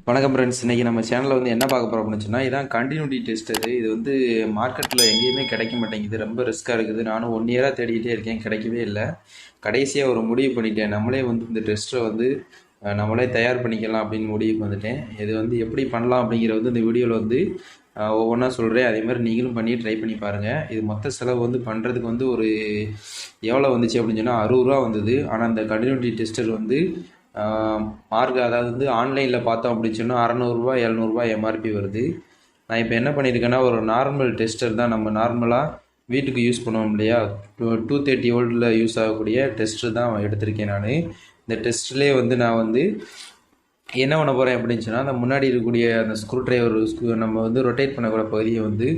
வணக்கம் ஃப்ரெண்ட்ஸ். இன்றைக்கி நம்ம சேனலில் வந்து என்ன பார்க்க போகிறோம் அப்படின்னு சொன்னால், இதான் கண்டினியூட்டி டெஸ்டரு. இது வந்து மார்க்கெட்டில் எங்கேயுமே கிடைக்க மாட்டேங்குது, ரொம்ப ரிஸ்க்காக இருக்குது. நானும் 1 இயராக தேடிக்கிட்டே இருக்கேன், கிடைக்கவே இல்லை. கடைசியாக ஒரு முடிவு பண்ணிட்டேன், நம்மளே வந்து இந்த டெஸ்ட்டை வந்து நம்மளே தயார் பண்ணிக்கலாம் அப்படின்னு முடிவுக்கு வந்துட்டேன். இது வந்து எப்படி பண்ணலாம் அப்படிங்கிற வந்து இந்த வீடியோவில் வந்து ஒவ்வொன்றா சொல்கிறேன். அதே மாதிரி நீங்களும் பண்ணி ட்ரை பண்ணி பாருங்கள். இது மொத்த செலவு வந்து பண்ணுறதுக்கு வந்து ஒரு எவ்வளோ வந்துச்சு அப்படின்னு சொன்னால் 60 ரூபா வந்தது. ஆனால் அந்த கண்டினியூட்டி டெஸ்டர் வந்து மார்க், அதாவது வந்து ஆன்லைனில் பார்த்தோம் அப்படின்னு சொன்னால் 600 700 எம்ஆர்பி வருது. நான் இப்போ என்ன பண்ணியிருக்கேன்னா, ஒரு நார்மல் டெஸ்டர் தான், நம்ம நார்மலாக வீட்டுக்கு யூஸ் பண்ணுவோம் இல்லையா, 230 வோல்ட்டில் யூஸ் ஆகக்கூடிய டெஸ்டர் தான் எடுத்திருக்கேன் நான். இந்த டெஸ்ட்லேயே வந்து நான் வந்து என்ன பண்ண போகிறேன் அப்படின்னு சொன்னால், அந்த முன்னாடி இருக்கக்கூடிய அந்த ஸ்க்ரூ டிரைவர் நம்ம வந்து ரொட்டேட் பண்ணக்கூடிய பகுதியை வந்து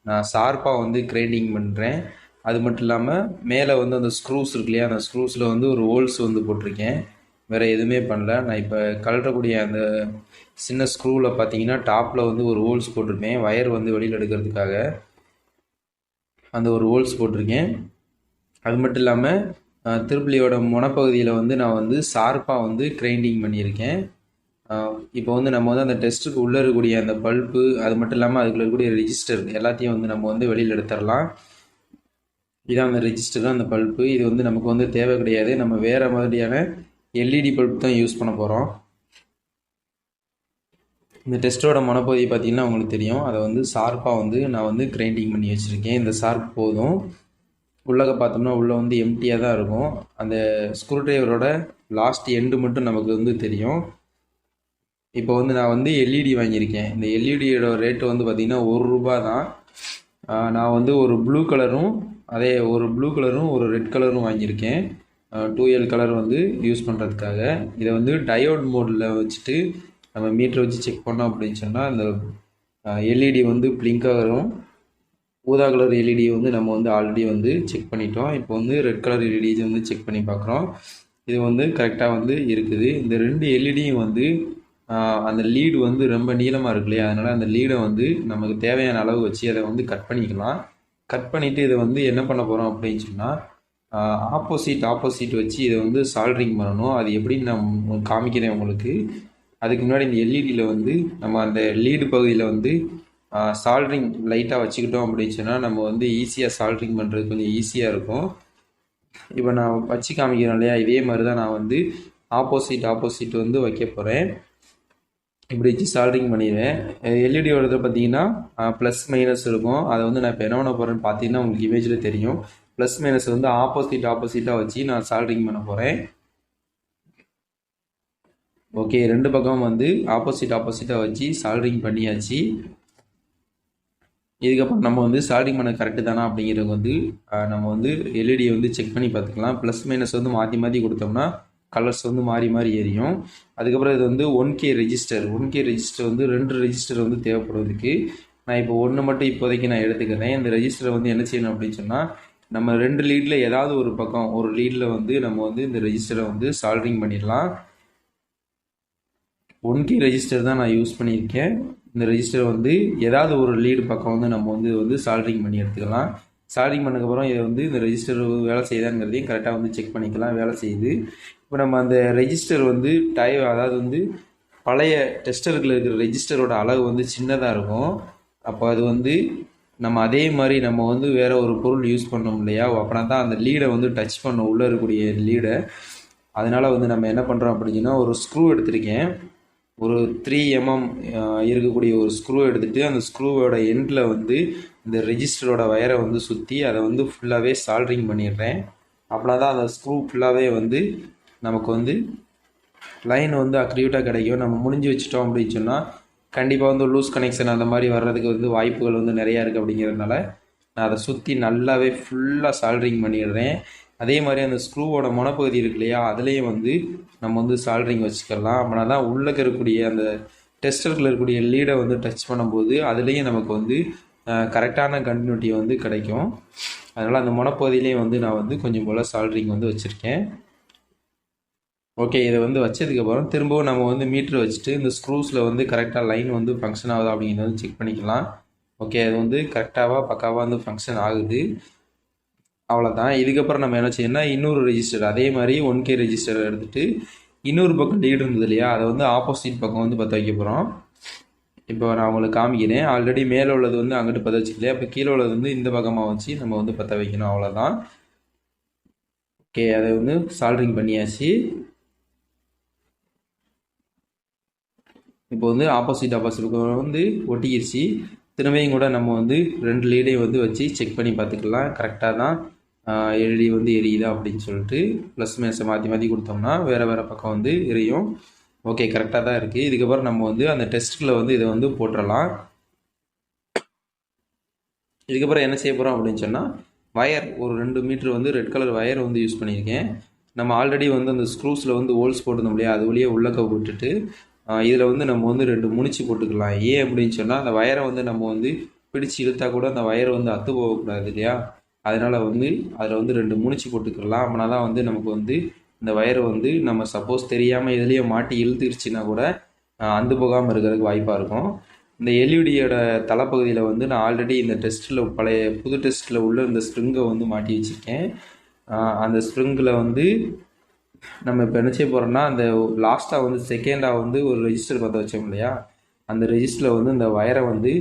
நான் ஷார்ப்பாக வந்து கிரைண்டிங் பண்ணுறேன். அது மட்டும் இல்லாமல் மேலே வந்து அந்த ஸ்க்ரூஸ் இருக்கு இல்லையா, அந்த ஸ்க்ரூஸில் வந்து ஒரு ஹோல்ஸ் வந்து போட்டிருக்கேன். வேறு எதுவுமே பண்ணல. நான் இப்போ கழட்டக்கூடிய அந்த சின்ன ஸ்க்ரூவில் பார்த்தீங்கன்னா டாப்பில் வந்து ஒரு ஹோல்ஸ் போட்டிருப்பேன், ஒயர் வந்து வெளியில் எடுக்கிறதுக்காக அந்த ஒரு ஹோல்ஸ் போட்டிருக்கேன். அது மட்டும் இல்லாமல் திருப்பலியோட முனப்பகுதியில் வந்து நான் வந்து ஷார்ப்பாக வந்து கிரைண்டிங் பண்ணியிருக்கேன். இப்போ வந்து நம்ம வந்து அந்த டெஸ்ட்டுக்கு உள்ளே இருக்கக்கூடிய அந்த பல்ப்பு, அது மட்டும் இல்லாமல் அதுக்குள்ள இருக்கக்கூடிய ரெஜிஸ்டர் எல்லாத்தையும் வந்து நம்ம வந்து வெளியில் எடுத்துடலாம். இதான் அந்த ரெஜிஸ்டர், அந்த பல்ப்பு. இது வந்து நமக்கு வந்து தேவை கிடையாது. நம்ம வேறு மாதிரியான எல்இடி பல்ப் தான் யூஸ் பண்ண போகிறோம். இந்த டெஸ்ட்டோட முனப்பகுதி பார்த்திங்கன்னா உங்களுக்கு தெரியும். அதை வந்து ஷார்ப்பாக வந்து நான் வந்து கிரைண்டிங் பண்ணி வச்சுருக்கேன். இந்த ஷார்ப் போதும். உள்ளக பார்த்தோம்னா உள்ளே வந்து எம்டியாக தான் இருக்கும். அந்த ஸ்க்ரூ ட்ரைவரோட லாஸ்ட் எண்டு மட்டும் நமக்கு வந்து தெரியும். இப்போ வந்து நான் வந்து எல்இடி வாங்கியிருக்கேன். இந்த எல்இடியோட ரேட்டு வந்து பார்த்திங்கன்னா ₹1 தான். நான் வந்து ஒரு ப்ளூ கலரும் ஒரு ரெட் கலரும் வாங்கியிருக்கேன். 2L கலர் வந்து யூஸ் பண்ணுறதுக்காக. இதை வந்து டயோட் மோடில் வச்சுட்டு நம்ம மீட்டரை வச்சு செக் பண்ணோம் அப்படின்னு சொன்னால், அந்த எல்இடி வந்து பிளிங்க் ஆகும். ஊதா கலர் எல்இடி வந்து நம்ம வந்து ஆல்ரெடி வந்து செக் பண்ணிட்டோம். இப்போ வந்து ரெட் கலர் எல்இடி வந்து செக் பண்ணி பார்க்குறோம். இது வந்து கரெக்டாக வந்து இருக்குது. இந்த 2 எல்இடியும் வந்து அந்த லீடு வந்து ரொம்ப நீளமாக இருக்கு இல்லையா, அதனால் அந்த லீடை வந்து நமக்கு தேவையான அளவு வச்சு அதை வந்து கட் பண்ணிக்கலாம். கட் பண்ணிவிட்டு இதை வந்து என்ன பண்ண போகிறோம் அப்படின்னு சொன்னால், ஆப்போசிட் வச்சு இதை வந்து சால்ட்ரிங் பண்ணணும். அது எப்படின்னு நான் காமிக்கிறேன் உங்களுக்கு. அதுக்கு முன்னாடி இந்த எல்இடியில் வந்து நம்ம அந்த லீடு பகுதியில் வந்து சால்ட்ரிங் லைட்டாக வச்சுக்கிட்டோம் அப்படின்னு சொன்னால் நம்ம வந்து ஈஸியாக சால்ட்ரிங் பண்ணுறது கொஞ்சம் ஈஸியாக இருக்கும். இப்போ நான் வச்சு காமிக்கிறேன் இல்லையா, இதே மாதிரி தான் நான் வந்து ஆப்போசிட் வந்து வைக்க போகிறேன். இப்படி வச்சு சால்ட்ரிங் பண்ணிடுவேன். எல்இடியோட பார்த்தீங்கன்னா ப்ளஸ் மைனஸ் இருக்கும். அதை வந்து நான் இப்போ என்ன பண்ண போகிறேன்னு பார்த்தீங்கன்னா உங்களுக்கு இமேஜில் தெரியும். ப்ளஸ் மைனஸ் வந்து ஆப்போசிட்டாக வச்சு நான் சால்ட்ரிங் பண்ண போகிறேன். ஓகே, 2 பக்கம் வந்து ஆப்போசிட்டாக வச்சு சால்ட்ரிங் பண்ணியாச்சு. இதுக்கப்புறம் நம்ம வந்து சால்ட்ரிங் பண்ண கரெக்டு தானா அப்படிங்கிறது வந்து நம்ம வந்து எல்இடியை வந்து செக் பண்ணி பார்த்துக்கலாம். ப்ளஸ் மைனஸ் வந்து மாற்றி கொடுத்தோம்னா கலர்ஸ் வந்து மாறி எரியும். அதுக்கப்புறம் இது வந்து 1K ரெஜிஸ்டர் வந்து 2 ரெஜிஸ்டர் வந்து தேவைப்படுறதுக்கு நான் இப்போ 1 மட்டும் இப்போதைக்கு நான் எடுத்துக்கிறேன். இந்த ரெஜிஸ்டரை வந்து என்ன செய்யணும் அப்படின்னு சொன்னால், நம்ம 2 லீடில் ஏதாவது ஒரு பக்கம், ஒரு லீடில் வந்து நம்ம வந்து இந்த ரெஜிஸ்டரை வந்து சால்ட்ரிங் பண்ணிடலாம். 1K ரெஜிஸ்டர் தான் நான் யூஸ் பண்ணியிருக்கேன். இந்த ரெஜிஸ்டர் வந்து ஏதாவது ஒரு லீடு பக்கம் வந்து நம்ம வந்து சால்ட்ரிங் பண்ணி எடுத்துக்கலாம். சால்ட்ரிங் பண்ணதுக்கப்புறம் இதை வந்து இந்த ரெஜிஸ்டர் வேலை செய்யுதாங்கிறதையும் கரெக்டாக வந்து செக் பண்ணிக்கலாம். வேலை செய்யுது. இப்போ நம்ம அந்த ரெஜிஸ்டர் வந்து அதாவது வந்து பழைய டெஸ்டருக்குள்ள இருக்கிற ரெஜிஸ்டரோட அளவு வந்து சின்னதாக இருக்கும். அப்போ அது வந்து நம்ம அதே மாதிரி நம்ம வந்து வேறு ஒரு பொருள் யூஸ் பண்ணோம் இல்லையா, அப்படின்னா தான் அந்த லீடை வந்து டச் பண்ணோம், உள்ளே இருக்கக்கூடிய லீடை. அதனால் வந்து நம்ம என்ன பண்ணுறோம் அப்படின்னா, ஒரு ஸ்க்ரூ எடுத்திருக்கேன். ஒரு 3mm இருக்கக்கூடிய ஒரு ஸ்க்ரூ எடுத்துகிட்டு அந்த ஸ்க்ரூவோட எண்டில் வந்து இந்த ரெஜிஸ்டரோட வயரை வந்து சுற்றி அதை வந்து ஃபுல்லாகவே சால்ட்ரிங் பண்ணிடுறேன். அப்படின்னா தான் அந்த ஸ்க்ரூ ஃபுல்லாகவே வந்து நமக்கு வந்து லைன் வந்து அக்யூரேட்டாக கிடைக்கும். நம்ம முடிஞ்சு வச்சுட்டோம் அப்படின்னு சொன்னால் கண்டிப்பாக வந்து லூஸ் கனெக்ஷன் அந்த மாதிரி வர்றதுக்கு வந்து வாய்ப்புகள் வந்து நிறையா இருக்குது. அப்படிங்கிறதுனால நான் அதை சுற்றி நல்லாவே ஃபுல்லாக சால்ட்ரிங் பண்ணிடுறேன். அதே மாதிரி அந்த ஸ்க்ரூவோட முனப்பகுதி இருக்கு இல்லையா, அதுலேயும் வந்து நம்ம வந்து சால்ட்ரிங் வச்சுக்கலாம். அப்படின்னா தான் உள்ளே இருக்கக்கூடிய அந்த டெஸ்டரில் இருக்கக்கூடிய லீடை வந்து டச் பண்ணும்போது அதுலேயும் நமக்கு வந்து கரெக்டான கண்டினியூட்டி வந்து கிடைக்கும். அதனால் அந்த முனப்பகுதியிலையும் வந்து நான் வந்து கொஞ்சம் போல் சால்ட்ரிங் வந்து வச்சுருக்கேன். ஓகே, இதை வந்து வச்சதுக்கப்புறம் திரும்பவும் நம்ம வந்து மீட்ரு வச்சுட்டு இந்த ஸ்க்ரூஸில் வந்து கரெக்டாக லைன் வந்து ஃபங்க்ஷன் ஆகுதா அப்படிங்கிறத வந்து செக் பண்ணிக்கலாம். ஓகே, அது வந்து கரெக்டாக பக்காவாக வந்து ஃபங்க்ஷன் ஆகுது. அவ்வளோதான். இதுக்கப்புறம் நம்ம என்ன செய்யணும்னா, இன்னொரு ரெஜிஸ்டர் அதே மாதிரி 1K ரெஜிஸ்டர் எடுத்துகிட்டு இன்னொரு பக்கம் லீடு இருந்தது இல்லையா, அதை வந்து ஆப்போசிட் பக்கம் வந்து பற்ற வைக்க போகிறோம். இப்போ நான் உங்களுக்கு காமிக்கிறேன். ஆல்ரெடி மேலே உள்ளது வந்து அங்கிட்டு பற்ற வச்சுக்கலையா, இப்போ கீழே உள்ளது வந்து இந்த பக்கமாக வச்சு நம்ம வந்து பற்ற வைக்கணும், அவ்வளோதான். ஓகே, அதை வந்து சால்ட்ரிங் பண்ணியாச்சு. இப்போ வந்து ஆப்போசிட் வந்து ஒட்டிக்கிடுச்சு. திரும்பியும் கூட நம்ம வந்து 2 லீடையும் வந்து வச்சு செக் பண்ணி பார்த்துக்கலாம், கரெக்டாக தான் எல்இடி வந்து எரியுதா அப்படின்னு சொல்லிட்டு. ப்ளஸ் மேஸை மாற்றி மாற்றி கொடுத்தோம்னா வேறு பக்கம் வந்து எரியும். ஓகே, கரெக்டாக தான் இருக்குது. இதுக்கப்புறம் நம்ம வந்து அந்த டெஸ்ட்டில் வந்து இதை வந்து போட்டுடலாம். இதுக்கப்புறம் என்ன செய்ய போகிறோம் அப்படின்னு சொன்னால், வயர் ஒரு 2 மீட்ரு வந்து ரெட் கலர் வயர் வந்து யூஸ் பண்ணியிருக்கேன். நம்ம ஆல்ரெடி வந்து அந்த ஸ்க்ரூஸில் வந்து ஹோல்ஸ் போட்டிருந்தோம் இல்லையா, அது வழியே உள்ளக்க விட்டுட்டு இதில் வந்து நம்ம வந்து 2 முனிச்சு போட்டுக்கலாம். ஏன் அப்படின்னு சொன்னால், அந்த வயரை வந்து நம்ம வந்து பிடிச்சி இழுத்தா கூட அந்த வயரை வந்து அத்து போகக்கூடாது இல்லையா, அதனால் வந்து அதில் வந்து 2 முனிச்சு போட்டுக்கலாம். அப்படின்னா தான் வந்து நமக்கு வந்து இந்த வயரை வந்து நம்ம சப்போஸ் தெரியாமல் இதுலேயே மாட்டி இழுத்துருச்சுன்னா கூட அந்து போகாமல் இருக்கிறதுக்கு வாய்ப்பாக இருக்கும். இந்த எல்இடியோட தலைப்பகுதியில் வந்து நான் ஆல்ரெடி இந்த டெஸ்ட்டில் பழைய புது டெஸ்ட்டில் உள்ள இந்த ஸ்ப்ரிங்கை வந்து மாட்டி வச்சுருக்கேன். அந்த ஸ்ப்ரிங்கில் வந்து நம்ம இப்போ என்ன செய்ய போகிறோம்னா, அந்த லாஸ்ட்டாக வந்து செகண்டாக வந்து ஒரு ரெஜிஸ்டர் பற்ற வச்சோம் இல்லையா, அந்த ரெஜிஸ்டரில் வந்து இந்த வயரை வந்து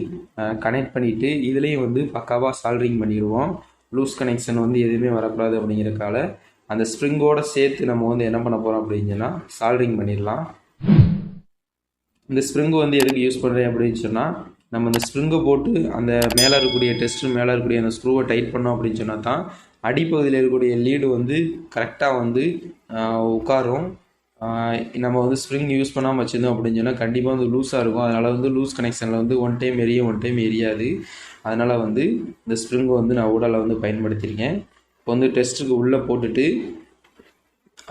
கனெக்ட் பண்ணிவிட்டு இதுலேயும் வந்து பக்காவாக சால்ட்ரிங் பண்ணிடுவோம். லூஸ் கனெக்ஷன் வந்து எதுவுமே வரக்கூடாது அப்படிங்கிறக்கால அந்த ஸ்ப்ரிங்கோடு சேர்த்து நம்ம வந்து என்ன பண்ண போகிறோம் அப்படின்னா சால்ட்ரிங் பண்ணிடலாம். இந்த ஸ்ப்ரிங்கு வந்து எதுக்கு யூஸ் பண்ணுறேன் அப்படின்னு சொன்னால், நம்ம இந்த ஸ்ப்ரிங்கை போட்டு அந்த மேலே இருக்கக்கூடிய டெஸ்ட்டு மேலே இருக்கக்கூடிய அந்த ஸ்க்ரூவை டைட் பண்ணோம் அப்படின்னு சொன்னால் தான் அடிப்பகுதியில் இருக்கக்கூடிய லீடு வந்து கரெக்டாக வந்து உட்காரும். நம்ம வந்து ஸ்ப்ரிங் யூஸ் பண்ணாமல் வச்சுருந்தோம் அப்படின்னு சொன்னால் கண்டிப்பாக வந்து லூஸாக இருக்கும். அதனால் வந்து லூஸ் கனெக்ஷனில் வந்து ஒன் டைம் எரியும், ஒன் டைம் எரியாது. அதனால் வந்து இந்த ஸ்ப்ரிங்கை வந்து நான் ஊடால வந்து பயன்படுத்தியிருக்கேன். இப்போ வந்து டெஸ்ட்டுக்கு உள்ளே போட்டுட்டு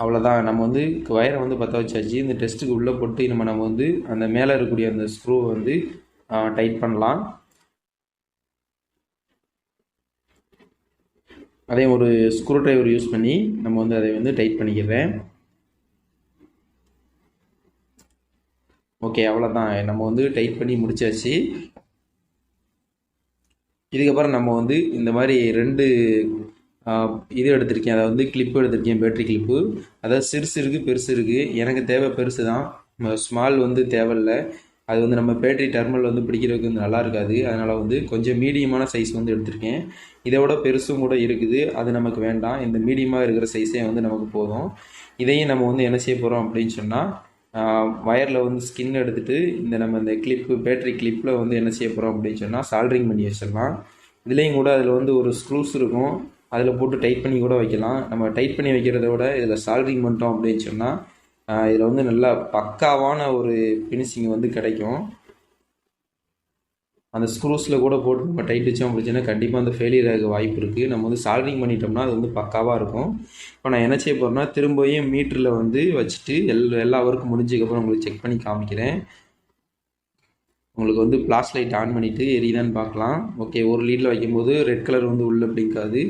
அவ்வளோதான், நம்ம வந்து வயரை வந்து பற்ற வச்சாச்சு. இந்த டெஸ்ட்டுக்கு உள்ளே போட்டு நம்ம வந்து அந்த மேலே இருக்கக்கூடிய அந்த ஸ்க்ரூவை வந்து டைட் பண்ணலாம். அதே ஒரு ஸ்க்ரூ ட்ரைவர் யூஸ் பண்ணி நம்ம வந்து அதை வந்து டைட் பண்ணிக்கிறேன். ஓகே, அவ்வளோதான், நம்ம வந்து டைட் பண்ணி முடிச்சாச்சு. இதுக்கப்புறம் நம்ம வந்து இந்த மாதிரி 2 இது எடுத்திருக்கேன், அதாவது வந்து கிளிப்பு எடுத்திருக்கேன், பேட்ரி கிளிப்பு. அதாவது சிறுசு இருக்குது, பெருசு இருக்குது. எனக்கு தேவை பெருசு தான், ஸ்மால் வந்து தேவையில்லை. அது வந்து நம்ம பேட்ரி டெர்மினல் வந்து பிடிக்கிறதுக்கு வந்து நல்லா இருக்காது. அதனால் வந்து கொஞ்சம் மீடியமான சைஸ் வந்து எடுத்திருக்கேன். இதை விட பெருசும் கூட இருக்குது, அது நமக்கு வேண்டாம். இந்த மீடியமாக இருக்கிற சைஸே வந்து நமக்கு போதும். இதையும் நம்ம வந்து என்ன செய்ய போகிறோம் அப்படின்னு சொன்னால், வயரில் வந்து ஸ்கின் எடுத்துகிட்டு நம்ம இந்த கிளிப்பு பேட்ரி கிளிப்பில் வந்து என்ன செய்ய போகிறோம் அப்படின்னு சொன்னால் சால்ட்ரிங் பண்ணி வச்சிடலாம். இதுலேயும் கூட அதில் வந்து ஒரு ஸ்க்ரூஸ் இருக்கும், அதில் போட்டு டைட் பண்ணி கூட வைக்கலாம். நம்ம டைட் பண்ணி வைக்கிறத விட இதில் சால்ட்ரிங் பண்ணிட்டோம் அப்படின்னு சொன்னால் இதில் வந்து நல்லா பக்காவான ஒரு ஃபினிஷிங் வந்து கிடைக்கும். அந்த ஸ்க்ரூஸில் கூட போட்டு நம்ம டைட் வச்சோம் அப்படின்னா கண்டிப்பாக அந்த ஃபெயிலியர் ஆக வாய்ப்பு இருக்குது. நம்ம வந்து சால்ட்ரிங் பண்ணிட்டோம்னா அது வந்து பக்காவாக இருக்கும். இப்போ நான் என்ன செய்ய போகிறேன்னா, திரும்பியும் மீட்டரில் வந்து வச்சுட்டு எல்லா ஒர்க்கும் முடிஞ்சதுக்கப்புறம் உங்களுக்கு செக் பண்ணி காமிக்கிறேன். உங்களுக்கு வந்து ஃப்ளாஷ் லைட் ஆன் பண்ணிவிட்டு எரியுதான்னு பார்க்கலாம். ஓகே, ஒரு லீடில் வைக்கும்போது ரெட் கலர் வந்து உள்ளே பிளிங்க் ஆகுது.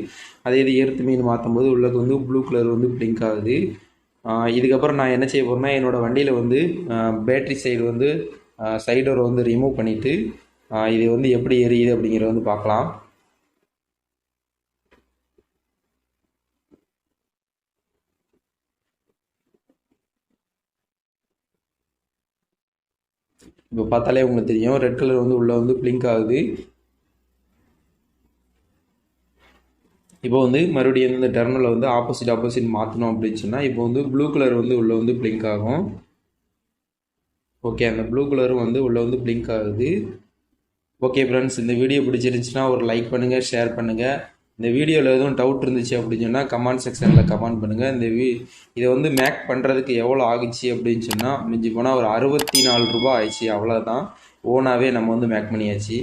அதே இது எர்த் மீன் மாற்றும் போது உள்ளக்கு வந்து ப்ளூ கலர் வந்து பிளிங்க் ஆகுது. இதுக்கப்புறம் நான் என்ன செய்ய போகிறேன்னா, என்னோடய வண்டியில் வந்து பேட்ரி சைடு வந்து சைடோரை வந்து ரிமூவ் பண்ணிவிட்டு இது வந்து எப்படி எரியுது அப்படிங்கிறத வந்து பார்க்கலாம். இப்போ பார்த்தாலே உங்களுக்கு தெரியும், ரெட் கலர் வந்து உள்ளே வந்து பிளிங்க் ஆகுது. இப்போ வந்து மறுபடியும் இந்த டெர்மினலை வந்து ஆப்போசிட் மாற்றணும் அப்படின்னு சொன்னால் இப்போ வந்து ப்ளூ கலர் வந்து உள்ளே வந்து பிளிங்க் ஆகும். ஓகே, அந்த ப்ளூ கலரும் வந்து உள்ளே வந்து பிளிங்க் ஆகுது. ஓகே ஃப்ரெண்ட்ஸ், இந்த வீடியோ பிடிச்சிருந்துச்சுன்னா ஒரு லைக் பண்ணுங்கள், ஷேர் பண்ணுங்கள். இந்த வீடியோவில் எதுவும் டவுட் இருந்துச்சு அப்படின்னு சொன்னால் கமெண்ட் செக்ஷனில் கமெண்ட் பண்ணுங்கள். இதை வந்து மேக் பண்ணுறதுக்கு எவ்வளோ ஆகுச்சு அப்படின்னு சொன்னால் மிஞ்சி போனால் ஒரு 64 ரூபா ஆயிடுச்சு, அவ்வளோதான். ஓனாகவே நம்ம வந்து மேக் பண்ணியாச்சு.